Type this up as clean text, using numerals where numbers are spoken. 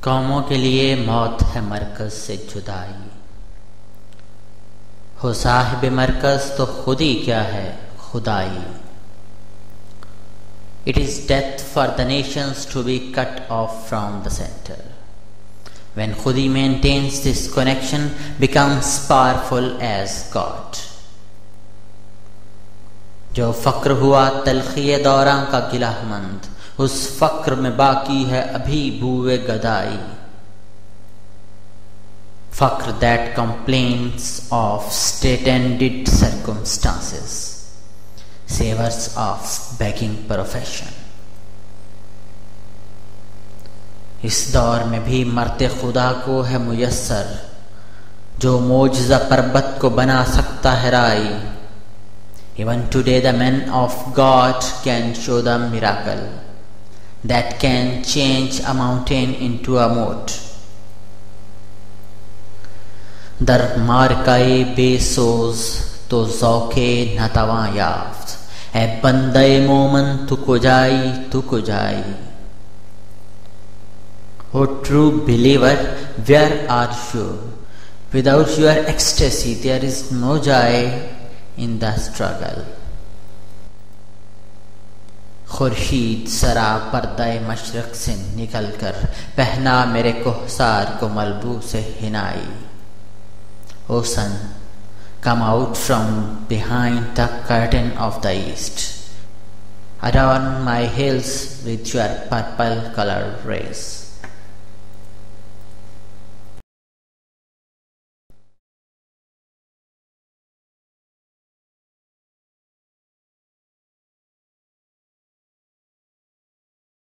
कौमों के लिए मौत है मरकज से जुदाई। हो साहिब मरकज तो खुद ही क्या है खुदाई। It is death for the nations to be cut off from the center. When Khudi maintains this connection, becomes powerful as God. जो फक्र हुआ तलखी दौरां का गिलाहमंद, उस फक्र में बाकी है अभी बूए Gadai. फक्र that complains of state-ended circumstances, savors of begging profession. इस दौर में भी मरते खुदा को है मुयस्सर, जो मोजज़ा पर्वत को बना सकता है राई। Even today the men of God can show the miracle that can change a mountain into a moat. दर मारकाए बेसोज तो ज़ौक़े नतवा याफ्त, ए बंदे मोमन तू को जाई। O true believer, where are you? Without your ecstasy there is no joy in the struggle. Khurshid सरा पर्दाए मशरक से निकल कर पहना मेरे कोहसार को मलबू से हिनाई। O sun, come out from behind the curtain of the east, adorn my hills with your purple colored rays.